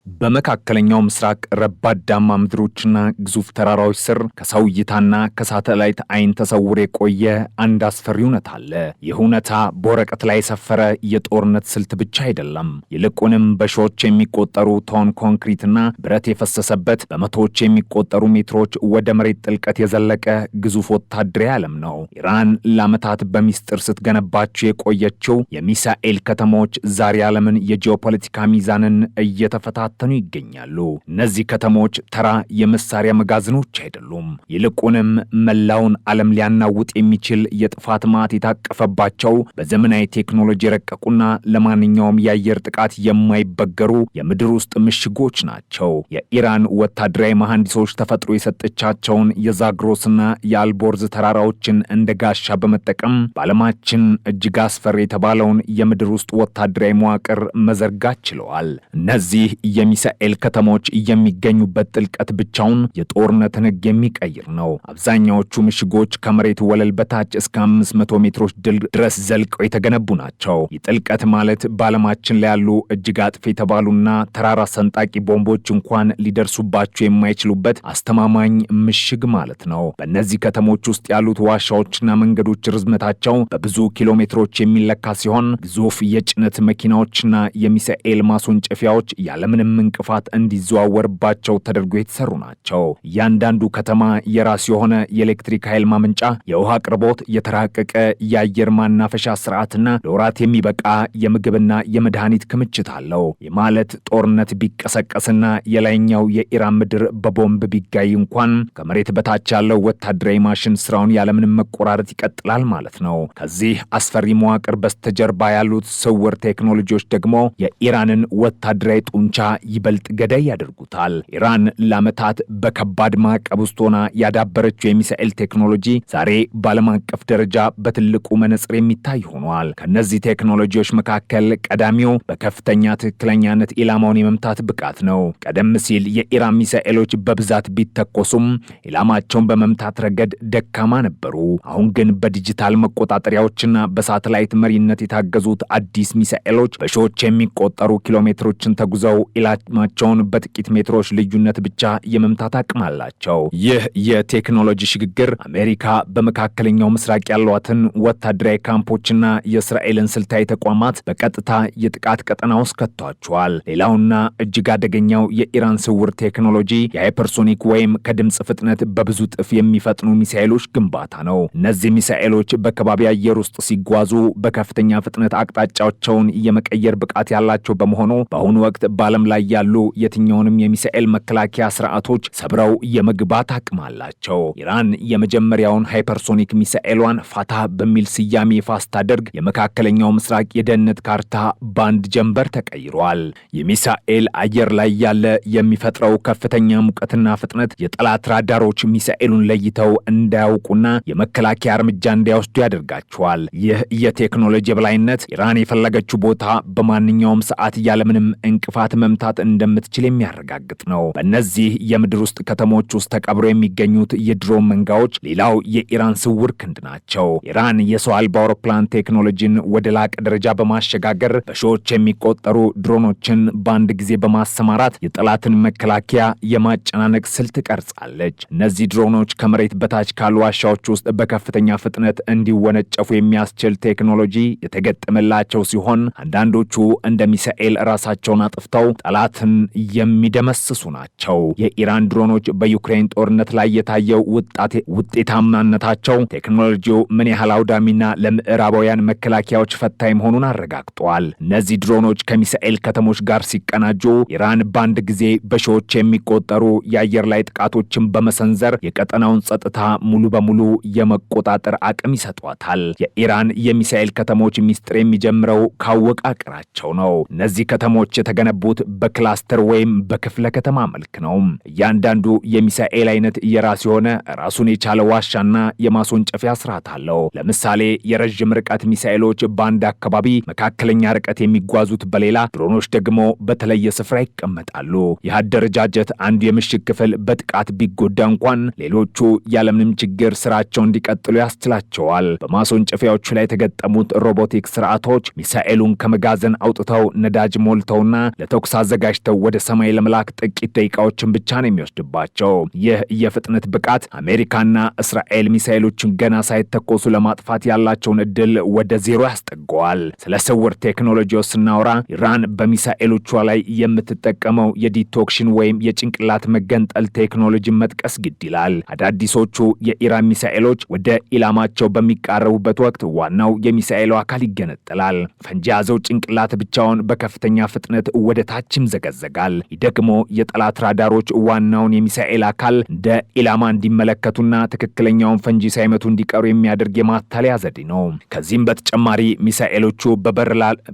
በመካከለኛው ምስራቅ ረባዳማ ምድሮችና ግዙፍ ተራራዎች ስር ከሰው እይታና ከሳተላይት አይን ተሰውሮ የቆየ አንድ አስፈሪ እውነታ አለ። ይህ እውነታ በወረቀት ላይ የሰፈረ የጦርነት ስልት ብቻ አይደለም። ይልቁንም በሺዎች የሚቆጠሩ ቶን ኮንክሪትና ብረት የፈሰሰበት በመቶዎች የሚቆጠሩ ሜትሮች ወደ መሬት ጥልቀት የዘለቀ ግዙፍ ወታደራዊ ዓለም ነው። ኢራን ለዓመታት በሚስጥር ስትገነባቸው የቆየችው የሚሳኤል ከተሞች ዛሬ ዓለምን የጂኦፖለቲካ ሚዛንን እየተፈታተኑ ይገኛሉ። እነዚህ ከተሞች ተራ የመሳሪያ መጋዘኖች አይደሉም። ይልቁንም መላውን ዓለም ሊያናውጥ የሚችል የጥፋት ማት የታቀፈባቸው በዘመናዊ ቴክኖሎጂ የረቀቁና ለማንኛውም የአየር ጥቃት የማይበገሩ የምድር ውስጥ ምሽጎች ናቸው። የኢራን ወታደራዊ መሐንዲሶች ተፈጥሮ የሰጠቻቸውን የዛግሮስና የአልቦርዝ ተራራዎችን እንደ ጋሻ በመጠቀም በዓለማችን እጅግ አስፈሪ የተባለውን የምድር ውስጥ ወታደራዊ መዋቅር መዘርጋት ችለዋል። እነዚህ የሚሳኤል ከተሞች የሚገኙበት ጥልቀት ብቻውን የጦርነትን ሕግ የሚቀይር ነው። አብዛኛዎቹ ምሽጎች ከመሬት ወለል በታች እስከ 500 ሜትሮች ድረስ ዘልቀው የተገነቡ ናቸው። የጥልቀት ማለት በዓለማችን ላይ ያሉ እጅግ አጥፊ የተባሉና ተራራ ሰንጣቂ ቦምቦች እንኳን ሊደርሱባቸው የማይችሉበት አስተማማኝ ምሽግ ማለት ነው። በእነዚህ ከተሞች ውስጥ ያሉት ዋሻዎችና መንገዶች ርዝመታቸው በብዙ ኪሎ ሜትሮች የሚለካ ሲሆን ግዙፍ የጭነት መኪናዎችና የሚሳኤል ማስወንጨፊያዎች ያለምንም እንቅፋት እንዲዘዋወርባቸው ተደርጎ የተሰሩ ናቸው። እያንዳንዱ ከተማ የራሱ የሆነ የኤሌክትሪክ ኃይል ማመንጫ፣ የውሃ አቅርቦት፣ የተራቀቀ የአየር ማናፈሻ ስርዓትና ለወራት የሚበቃ የምግብና የመድኃኒት ክምችት አለው። የማለት ጦርነት ቢቀሰቀስና የላይኛው የኢራን ምድር በቦምብ ቢጋይ እንኳን ከመሬት በታች ያለው ወታደራዊ ማሽን ስራውን ያለምንም መቆራረጥ ይቀጥላል ማለት ነው። ከዚህ አስፈሪ መዋቅር በስተጀርባ ያሉት ስውር ቴክኖሎጂዎች ደግሞ የኢራንን ወታደራዊ ጡንቻ ይበልጥ ገዳይ ያደርጉታል። ኢራን ለዓመታት በከባድ ማዕቀብ ውስጥ ሆና ያዳበረችው የሚሳኤል ቴክኖሎጂ ዛሬ በዓለም አቀፍ ደረጃ በትልቁ መነጽር የሚታይ ሆኗል። ከነዚህ ቴክኖሎጂዎች መካከል ቀዳሚው በከፍተኛ ትክክለኛነት ኢላማውን የመምታት ብቃት ነው። ቀደም ሲል የኢራን ሚሳኤሎች በብዛት ቢተኮሱም ኢላማቸውን በመምታት ረገድ ደካማ ነበሩ። አሁን ግን በዲጂታል መቆጣጠሪያዎችና በሳተላይት መሪነት የታገዙት አዲስ ሚሳኤሎች በሺዎች የሚቆጠሩ ኪሎሜትሮችን ተጉዘው ኢላማቸውን በጥቂት ሜትሮች ልዩነት ብቻ የመምታት አቅም አላቸው። ይህ የቴክኖሎጂ ሽግግር አሜሪካ በመካከለኛው ምስራቅ ያሏትን ወታደራዊ ካምፖችና የእስራኤልን ስልታዊ ተቋማት በቀጥታ የጥቃት ቀጠና ውስጥ ከቷቸዋል። ሌላውና እጅግ አደገኛው የኢራን ስውር ቴክኖሎጂ የሃይፐርሶኒክ ወይም ከድምፅ ፍጥነት በብዙ ጥፍ የሚፈጥኑ ሚሳኤሎች ግንባታ ነው። እነዚህ ሚሳኤሎች በከባቢ አየር ውስጥ ሲጓዙ በከፍተኛ ፍጥነት አቅጣጫቸውን የመቀየር ብቃት ያላቸው በመሆኑ በአሁኑ ወቅት በዓለም ላይ ያሉ የትኛውንም የሚሳኤል መከላከያ ስርዓቶች ሰብረው የመግባት አቅም አላቸው። ኢራን የመጀመሪያውን ሃይፐርሶኒክ ሚሳኤሏን ፋታ በሚል ስያሜ ይፋ ስታደርግ የመካከለኛው ምስራቅ የደህንነት ካርታ በአንድ ጀንበር ተቀይሯል። የሚሳኤል አየር ላይ ያለ የሚፈጥረው ከፍተኛ ሙቀትና ፍጥነት የጠላት ራዳሮች ሚሳኤሉን ለይተው እንዳያውቁና የመከላከያ እርምጃ እንዳይወስዱ ያደርጋቸዋል። ይህ የቴክኖሎጂ የበላይነት ኢራን የፈለገችው ቦታ በማንኛውም ሰዓት ያለምንም እንቅፋት መምታት እንደምትችል የሚያረጋግጥ ነው። በእነዚህ የምድር ውስጥ ከተሞች ውስጥ ተቀብረው የሚገኙት የድሮን መንጋዎች ሌላው የኢራን ስውር ክንድ ናቸው። ኢራን የሰው አልባ አውሮፕላን ቴክኖሎጂን ወደ ላቀ ደረጃ በማሸጋገር በሺዎች የሚቆጠሩ ድሮኖችን በአንድ ጊዜ በማሰማራት የጠላትን መከላከያ የማጨናነቅ ስልት ቀርጻለች። እነዚህ ድሮኖች ከመሬት በታች ካሉ ዋሻዎች ውስጥ በከፍተኛ ፍጥነት እንዲወነጨፉ የሚያስችል ቴክኖሎጂ የተገጠመላቸው ሲሆን አንዳንዶቹ እንደ ሚሳኤል ራሳቸውን አጥፍተው ጠላትን የሚደመስሱ ናቸው። የኢራን ድሮኖች በዩክሬን ጦርነት ላይ የታየው ውጤታማነታቸው ቴክኖሎጂው ምን ያህል አውዳሚና ለምዕራባውያን መከላከያዎች ፈታኝ መሆኑን አረጋግጠዋል። እነዚህ ድሮኖች ከሚሳኤል ከተሞች ጋር ሲቀናጁ ኢራን በአንድ ጊዜ በሺዎች የሚቆጠሩ የአየር ላይ ጥቃቶችን በመሰንዘር የቀጠናውን ጸጥታ ሙሉ በሙሉ የመቆጣጠር አቅም ይሰጧታል። የኢራን የሚሳኤል ከተሞች ሚስጥር የሚጀምረው ካወቃቀራቸው ነው። እነዚህ ከተሞች የተገነቡት በክላስተር ወይም በክፍለ ከተማ መልክ ነው። እያንዳንዱ የሚሳኤል አይነት የራሱ የሆነ ራሱን የቻለ ዋሻና የማስወንጨፊያ ስርዓት አለው። ለምሳሌ የረዥም ርቀት ሚሳኤሎች በአንድ አካባቢ፣ መካከለኛ ርቀት የሚጓዙት በሌላ፣ ድሮኖች ደግሞ በተለየ ስፍራ ይቀመጣሉ። ይህ አደረጃጀት አንዱ የምሽግ ክፍል በጥቃት ቢጎዳ እንኳን ሌሎቹ ያለምንም ችግር ስራቸው እንዲቀጥሉ ያስችላቸዋል። በማስወንጨፊያዎቹ ላይ የተገጠሙት ሮቦቲክ ስርዓቶች ሚሳኤሉን ከመጋዘን አውጥተው ነዳጅ ሞልተውና ለተኩስ አዘጋጅተው ወደ ሰማይ ለመላክ ጥቂት ደቂቃዎችን ብቻ ነው የሚወስድባቸው። ይህ የፍጥነት ብቃት አሜሪካና እስራኤል ሚሳኤሎችን ገና ሳይተኮሱ ለማጥፋት ያላቸውን እድል ወደ ዜሮ ያስጠገዋል። ስለ ስውር ቴክኖሎጂዎች ስናወራ ኢራን በሚሳኤሎቿ ላይ የምትጠቀመው የዲቶክሽን ወይም የጭንቅላት መገንጠል ቴክኖሎጂን መጥቀስ ግድ ይላል። አዳዲሶቹ የኢራን ሚሳኤሎች ወደ ኢላማቸው በሚቃረቡበት ወቅት ዋናው የሚሳኤሉ አካል ይገነጠላል። ፈንጂ የያዘው ጭንቅላት ብቻውን በከፍተኛ ፍጥነት ወደ ታች ይምዘገዘጋል። ይህ ደግሞ የጠላት ራዳሮች ዋናውን የሚሳኤል አካል እንደ ኢላማ እንዲመለከቱና ትክክለኛውን ፈንጂ ሳይመቱ እንዲቀሩ የሚያደርግ የማታለያ ዘዴ ነው። ከዚህም በተጨማሪ ሚሳኤሎቹ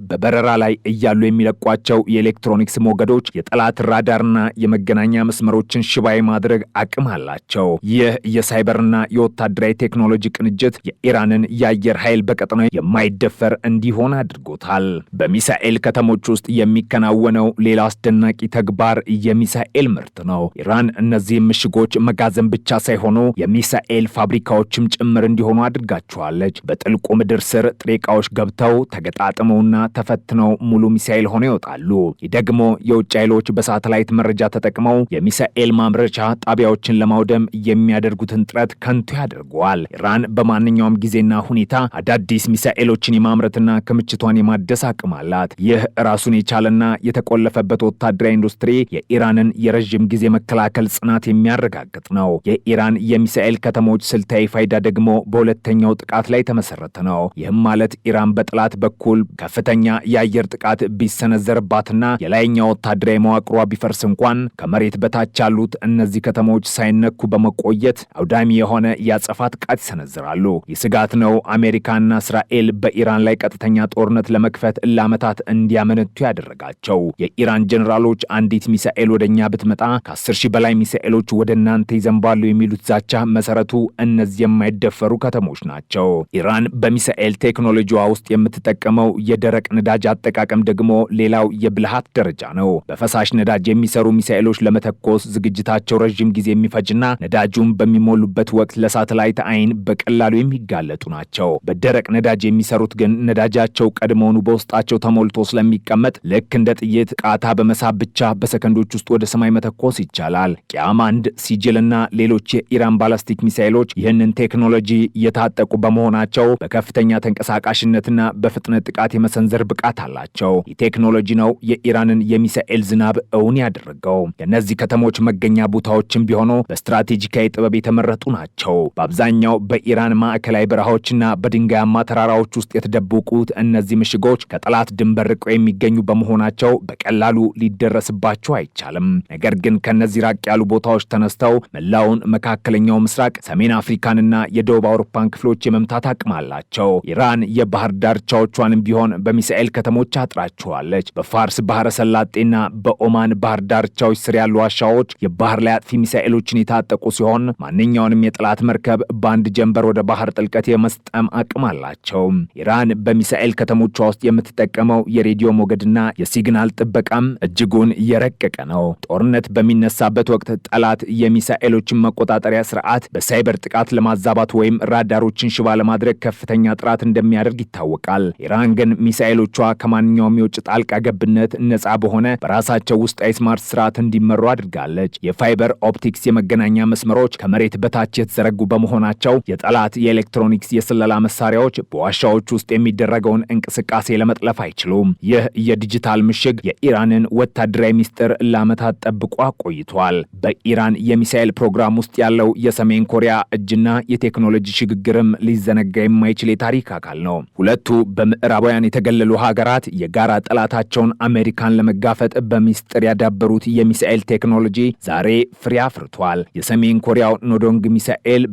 በበረራ ላይ እያሉ የሚለቋቸው የኤሌክትሮኒክስ ሞገዶች የጠላት ራዳርና የመገናኛ መስመሮችን ሽባ የማድረግ አቅም አላቸው። ይህ የሳይበርና የወታደራዊ ቴክኖሎጂ ቅንጅት የኢራንን የአየር ኃይል በቀጠናው የማይደፈር እንዲሆን አድርጎታል። በሚሳኤል ከተሞች ውስጥ የሚከናወነው ሌላ አስደናቂ ተግባር የሚሳኤል ምርት ነው። ኢራን እነዚህ ምሽጎች መጋዘን ብቻ ሳይሆኑ የሚሳኤል ፋብሪካዎችም ጭምር እንዲሆኑ አድርጋቸዋለች። በጥልቁ ምድር ስር ጥሬ ዕቃዎች ገብተው ተገጣጥመውና ተፈትነው ሙሉ ሚሳኤል ሆነው ይወጣሉ። ይህ ደግሞ የውጭ ኃይሎች በሳተላይት መረጃ ተጠቅመው የሚሳኤል ማምረቻ ጣቢያዎችን ለማውደም የሚያደርጉትን ጥረት ከንቱ ያደርገዋል። ኢራን በማንኛውም ጊዜና ሁኔታ አዳዲስ ሚሳኤሎችን የማምረትና ክምችቷን የማደስ አቅም አላት። ይህ ራሱን የቻለና የተቆለፈበት ወታደራዊ ኢንዱስትሪ የኢራንን የረዥም ጊዜ መከላከል ጽናት የሚያረጋግጥ ነው። የኢራን የሚሳኤል ከተሞች ስልታዊ ፋይዳ ደግሞ በሁለተኛው ጥቃት ላይ ተመሰረተ ነው። ይህም ማለት ኢራን በጠላት በኩል ከፍተኛ የአየር ጥቃት ቢሰነዘርባትና የላይኛው ወታደራዊ መዋቅሯ ቢፈርስ እንኳን ከመሬት በታች ያሉት እነዚህ ከተሞች ሳይነኩ በመቆየት አውዳሚ የሆነ የአጸፋ ጥቃት ይሰነዝራሉ። ይህ ስጋት ነው አሜሪካና እስራኤል በኢራን ላይ ቀጥተኛ ጦርነት ለመክፈት ለዓመታት እንዲያመነቱ ያደረጋቸው። የኢራን ጀኔራሎች አንዲት ሚሳኤል ወደኛ ብትመጣ ከ10 ሺህ በላይ ሚሳኤሎች ወደ እናንተ ይዘንባሉ የሚሉት ዛቻ መሰረቱ እነዚህ የማይደፈሩ ከተሞች ናቸው። ኢራን በሚሳኤል ቴክኖሎጂዋ ውስጥ የምትጠቀመው የደረቅ ነዳጅ አጠቃቀም ደግሞ ሌላው የብልሃት ደረጃ ነው። በፈሳሽ ነዳጅ የሚሰሩ ሚሳኤሎች ለመተኮስ ዝግጅታቸው ረዥም ጊዜ የሚፈጅና ነዳጁን በሚሞሉበት ወቅት ለሳተላይት አይን በቀላሉ የሚጋለጡ ናቸው። በደረቅ ነዳጅ የሚሰሩት ግን ነዳጃቸው ቀድሞውኑ በውስጣቸው ተሞልቶ ስለሚቀመጥ ልክ እንደ ጥይት ቃታ በመሳብ ብቻ በሰከንዶች ውስጥ ወደ ሰማይ መተኮስ ይቻላል። ቂያም 1 ሲጅልና ሌሎች የኢራን ባላስቲክ ሚሳኤሎች ይህንን ቴክኖሎጂ የታጠቁ በመሆናቸው በከፍተኛ ተንቀሳቃሽነትና በፍጥነት ጥቃት የመሰንዘር ብቃት አላቸው። ይህ ቴክኖሎጂ ነው የኢራንን የሚሳኤል ዝናብ እውን ያደረገው። የእነዚህ ከተሞች መገኛ ቦታዎችም ቢሆኑ በስትራቴጂካዊ ጥበብ የተመረጡ ናቸው። በአብዛኛው በኢራን ማዕከላዊ በረሃዎችና በድንጋያማ ተራራዎች ውስጥ የተደበቁት እነዚህ ምሽጎች ከጠላት ድንበር ርቀው የሚገኙ በመሆናቸው በቀላሉ ሊደረስባቸው አይቻልም። ነገር ግን ከነዚህ ራቅ ያሉ ቦታዎች ተነስተው መላውን መካከለኛው ምስራቅ፣ ሰሜን አፍሪካንና የደቡብ አውሮፓን ክፍሎች የመምታት አቅም አላቸው። ኢራን የባህር ዳርቻዎቿንም ቢሆን በሚሳኤል ከተሞች አጥራቸዋለች። በፋርስ ባህረ ሰላጤና በኦማን ባህር ዳርቻዎች ስር ያሉ ዋሻዎች የባህር ላይ አጥፊ ሚሳኤሎችን የታጠቁ ሲሆን ማንኛውንም የጠላት መርከብ በአንድ ጀንበር ወደ ባህር ጥልቀት የመስጠም አቅም አላቸው። ኢራን በሚሳኤል ከተሞቿ ውስጥ የምትጠቀመው የሬዲዮ ሞገድና የሲግናል ጥበቃም እጅጉን የረቀቀ ነው። ጦርነት በሚነሳበት ወቅት ጠላት የሚሳኤሎችን መቆጣጠሪያ ስርዓት በሳይበር ጥቃት ለማዛባት ወይም ራዳሮችን ሽባ ለማድረግ ከፍተኛ ጥራት እንደሚያደርግ ይታወቃል። ኢራን ግን ሚሳኤሎቿ ከማንኛውም የውጭ ጣልቃ ገብነት ነፃ በሆነ በራሳቸው ውስጣዊ ስማርት ስርዓት እንዲመሩ አድርጋለች። የፋይበር ኦፕቲክስ የመገናኛ መስመሮች ከመሬት በታች የተዘረጉ በመሆናቸው የጠላት የኤሌክትሮኒክስ የስለላ መሳሪያዎች በዋሻዎች ውስጥ የሚደረገውን እንቅስቃሴ ለመጥለፍ አይችሉም። ይህ የዲጂታል ምሽግ የኢራንን ወታደራዊ ሚስጥር ለዓመታት ጠብቆ ቆይቷል። በኢራን የሚሳኤል ፕሮግራም ውስጥ ያለው የሰሜን ኮሪያ እጅና የቴክኖሎጂ ሽግግርም ሊዘነጋ የማይችል የታሪክ አካል ነው። ሁለቱ በምዕራባውያን የተገለሉ ሀገራት የጋራ ጠላታቸውን አሜሪካን ለመጋፈጥ በሚስጥር ያዳበሩት የሚሳኤል ቴክኖሎጂ ዛሬ ፍሬ አፍርቷል። የሰሜን ኮሪያው ኖዶንግ ሚሳኤል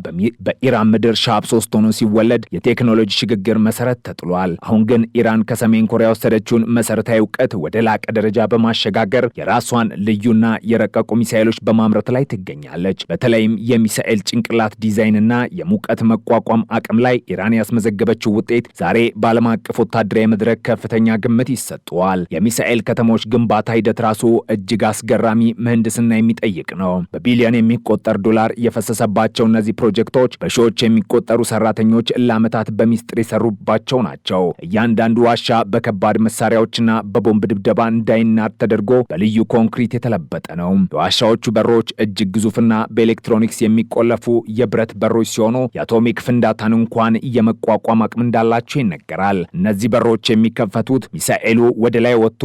በኢራን ምድር ሻብ 3 ሆኖ ሲወለድ የቴክኖሎጂ ሽግግር መሰረት ተጥሏል። አሁን ግን ኢራን ከሰሜን ኮሪያ ወሰደችውን መሰረታዊ እውቀት ወደ ላቀ ደረጃ በማሸጋገር የራሷን ልዩና የረቀቁ ሚሳኤሎች በማምረት ላይ ትገኛለች። በተለይም የሚሳኤል ጭንቅላት ዲዛይንና የሙቀት መቋቋም አቅም ላይ ኢራን ያስመዘገበችው ውጤት ዛሬ በዓለም አቀፍ ወታደራዊ መድረክ ከፍተኛ ግምት ይሰጠዋል። የሚሳኤል ከተሞች ግንባታ ሂደት ራሱ እጅግ አስገራሚ ምህንድስና የሚጠይቅ ነው። በቢሊዮን የሚቆጠር ዶላር የፈሰሰባቸው እነዚህ ፕሮጀክቶች በሺዎች የሚቆጠሩ ሰራተኞች ለዓመታት በሚስጥር የሰሩባቸው ናቸው። እያንዳንዱ ዋሻ በከባድ መሳሪያዎችና በቦምብ ድብደባ እንዳይና እንዲናድ ተደርጎ በልዩ ኮንክሪት የተለበጠ ነው። የዋሻዎቹ በሮች እጅግ ግዙፍና በኤሌክትሮኒክስ የሚቆለፉ የብረት በሮች ሲሆኑ የአቶሚክ ፍንዳታን እንኳን የመቋቋም አቅም እንዳላቸው ይነገራል። እነዚህ በሮች የሚከፈቱት ሚሳኤሉ ወደ ላይ ወጥቶ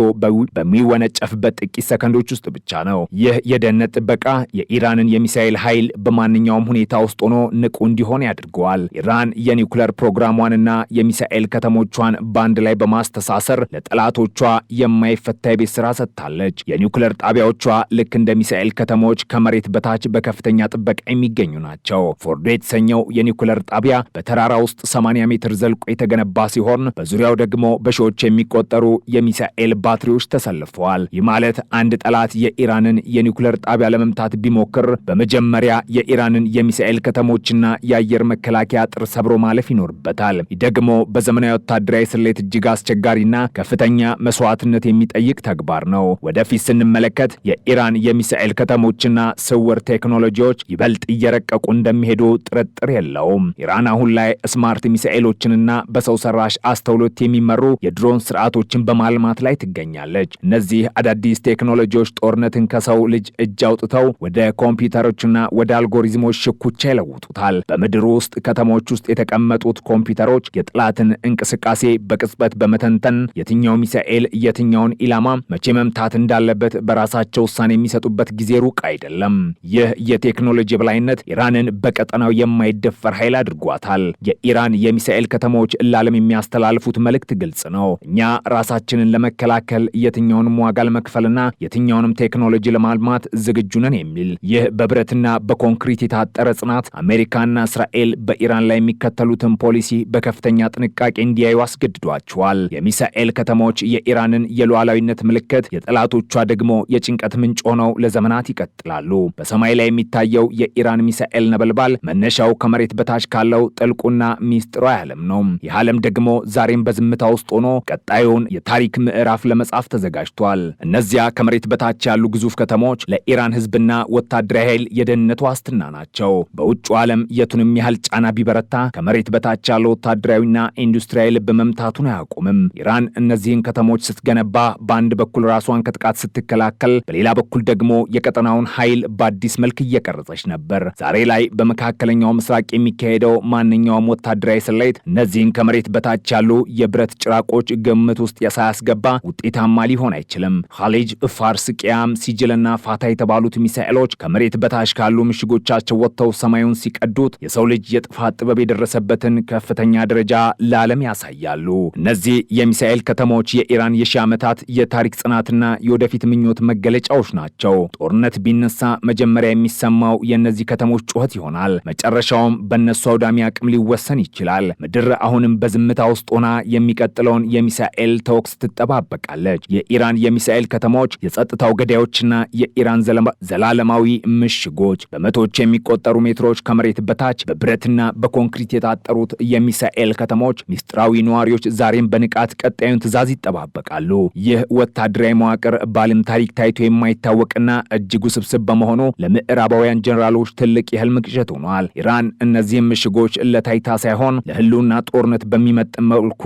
በሚወነጨፍበት ጥቂት ሰከንዶች ውስጥ ብቻ ነው። ይህ የደህንነት ጥበቃ የኢራንን የሚሳኤል ኃይል በማንኛውም ሁኔታ ውስጥ ሆኖ ንቁ እንዲሆን ያድርገዋል። ኢራን የኒውክሌር ፕሮግራሟንና የሚሳኤል ከተሞቿን በአንድ ላይ በማስተሳሰር ለጠላቶቿ የማይፈታ የቤት ስራ ሰጥታለች። የኒውክሌር ጣቢያዎቿ ልክ እንደ ሚሳኤል ከተሞች ከመሬት በታች በከፍተኛ ጥበቃ የሚገኙ ናቸው። ፎርዶ የተሰኘው የኒውክሌር ጣቢያ በተራራ ውስጥ 80 ሜትር ዘልቆ የተገነባ ሲሆን በዙሪያው ደግሞ በሺዎች የሚቆጠሩ የሚሳኤል ባትሪዎች ተሰልፈዋል። ይህ ማለት አንድ ጠላት የኢራንን የኒውክሌር ጣቢያ ለመምታት ቢሞክር በመጀመሪያ የኢራንን የሚሳኤል ከተሞችና የአየር መከላከያ አጥር ሰብሮ ማለፍ ይኖርበታል። ይህ ደግሞ በዘመናዊ ወታደራዊ ስሌት እጅግ አስቸጋሪና ከፍተኛ መስዋዕትነት የሚጠይቅ ተግባር ነው። ወደፊት ስንመለከት የኢራን የሚሳኤል ከተሞችና ስውር ቴክኖሎጂዎች ይበልጥ እየረቀቁ እንደሚሄዱ ጥርጥር የለውም። ኢራን አሁን ላይ ስማርት ሚሳኤሎችንና በሰው ሰራሽ አስተውሎት የሚመሩ የድሮን ስርዓቶችን በማልማት ላይ ትገኛለች። እነዚህ አዳዲስ ቴክኖሎጂዎች ጦርነትን ከሰው ልጅ እጅ አውጥተው ወደ ኮምፒውተሮችና ወደ አልጎሪዝሞች ሽኩቻ ይለውጡታል። በምድር ውስጥ ከተሞች ውስጥ የተቀመጡት ኮምፒውተሮች የጠላትን እንቅስቃሴ በቅጽበት በመተንተን የትኛው ሚሳኤል የትኛውን ኢላማ መቼ መምታት እንዳለበት በራሳቸው ውሳኔ የሚሰጡበት ጊዜ ሩቅ አይደለም። ይህ የቴክኖሎጂ በላይነት ኢራንን በቀጠናው የማይደፈር ኃይል አድርጓታል። የኢራን የሚሳኤል ከተሞች ለዓለም የሚያስተላልፉት መልእክት ግልጽ ነው። እኛ ራሳችንን ለመከላከል የትኛውንም ዋጋ ለመክፈልና የትኛውንም ቴክኖሎጂ ለማልማት ዝግጁ ነን የሚል። ይህ በብረትና በኮንክሪት የታጠረ ጽናት አሜሪካና እስራኤል በኢራን ላይ የሚከተሉትን ፖሊሲ በከፍተኛ ጥንቃቄ እንዲያዩ አስገድዷቸዋል። የሚሳኤል ከተሞች የኢራንን የሉዓላዊነት ምልክት፣ የጠላቶቿ ደግሞ የጭንቀት ምንጭ ሆነው ለዘመናት ይቀጥላሉ። በሰማይ ላይ የሚታየው የኢራን ሚሳኤል ነበልባል መነሻው ከመሬት በታች ካለው ጥልቁና ሚስጥራዊ ዓለም ነው። ይህ ዓለም ደግሞ ዛሬም በዝምታ ውስጥ ሆኖ ቀጣዩን የታሪክ ምዕራፍ ለመጻፍ ተዘጋጅቷል። እነዚያ ከመሬት በታች ያሉ ግዙፍ ከተሞች ለኢራን ሕዝብና ወታደራዊ ኃይል የደህንነት ዋስትና ናቸው። በውጭ ዓለም የቱንም ያህል ጫና ቢበረታ ከመሬት በታች ያለው ወታደራዊና ኢንዱስትሪያዊ ልብ መምታቱን አያቆምም። ኢራን እነዚህን ከተሞች ስትገነባ በአንድ በኩል ራሷን ከጥቃት ስትከላከል፣ በሌላ በኩል ደግሞ የቀጠናውን ኃይል በአዲስ መልክ እየቀረጸች ነበር። ዛሬ ላይ በመካከለኛው ምስራቅ የሚካሄደው ማንኛውም ወታደራዊ ስሌት እነዚህን ከመሬት በታች ያሉ የብረት ጭራቆች ግምት ውስጥ ሳያስገባ ውጤታማ ሊሆን አይችልም። ኻሊጅ፣ ፋርስ፣ ቅያም፣ ሲጅልና ፋታ የተባሉት ሚሳኤሎች ከመሬት በታች ካሉ ምሽጎቻቸው ወጥተው ሰማዩን ሲቀዱት የሰው ልጅ የጥፋት ጥበብ የደረሰበትን ከፍተኛ ደረጃ ለዓለም ያሳያሉ። እነዚህ የሚሳኤል ከተሞች የኢራን የሺህ ዓመታት የታሪክ ጽናትና የወደፊት ምኞት መገለጫዎች ናቸው። ጦርነት ቢነሳ መጀመሪያ የሚሰማው የእነዚህ ከተሞች ጩኸት ይሆናል። መጨረሻውም በእነሱ አውዳሚ አቅም ሊወሰን ይችላል። ምድር አሁንም በዝምታ ውስጥ ሆና የሚቀጥለውን የሚሳኤል ተኩስ ትጠባበቃለች። የኢራን የሚሳኤል ከተሞች የጸጥታው ገዳዮችና የኢራን ዘላለማዊ ምሽጎች። በመቶዎች የሚቆጠሩ ሜትሮች ከመሬት በታች በብረትና በኮንክሪት የታጠሩት የሚሳኤል ከተሞች ሚስጥራዊ ነዋሪዎች ዛሬም በንቃት ቀጣዩን ትዕዛዝ ይጠባበቃሉ። ይህ ወታደራዊ መዋቅር በዓለም ታሪክ ታይቶ የማይታወቅና እጅግ ውስብስብ በመሆኑ ለምዕራባውያን ጀነራሎች ትልቅ የህልም ቅዠት ሆኗል። ኢራን እነዚህም ምሽጎች ለታይታ ሳይሆን ለህልውና ጦርነት በሚመጥን መልኩ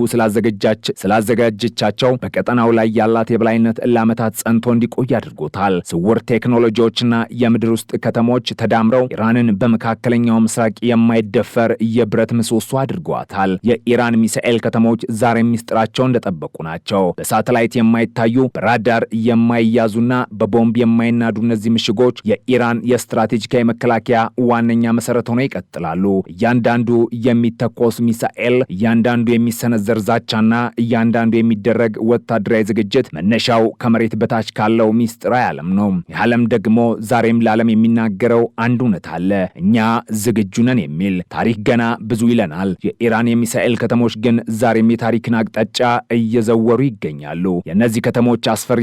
ስላዘጋጀቻቸው በቀጠናው ላይ ያላት የበላይነት ለዓመታት ጸንቶ እንዲቆይ አድርጎታል። ስውር ቴክኖሎጂዎችና የምድር ውስጥ ከተሞች ተዳምረው ኢራንን በመካከለኛው ምስራቅ የማይደፈር የብረት ምሰሶ አድርጓታል። የኢራን ሚሳኤል ከተሞች ዛሬ ሚስጥራቸው እንደጠበቁ ናቸው። በሳተላይት የማይታዩ በራዳር የማይያዙና በቦምብ የማይናዱ እነዚህ ምሽጎች የኢራን የስትራቴጂካዊ መከላከያ ዋነኛ መሰረት ሆነው ይቀጥላሉ። እያንዳንዱ የሚተኮስ ሚሳኤል፣ እያንዳንዱ የሚሰነዘር ዛቻና እያንዳንዱ የሚደረግ ወታደራዊ ዝግጅት መነሻው ከመሬት በታች ካለው ሚስጥራዊ ዓለም ነው። ይህ ዓለም ደግሞ ዛሬም ለዓለም የሚናገረው አንድ እውነት አለ፣ እኛ ዝግጁ ነን የሚል። ታሪክ ገና ብዙ ይለናል። የኢራን የሚሳኤል ከተሞች ግን ዛሬም የታሪክን አቅጣጫ እየዘወሩ ይገኛሉ። የእነዚህ ከተሞች አስፈሪ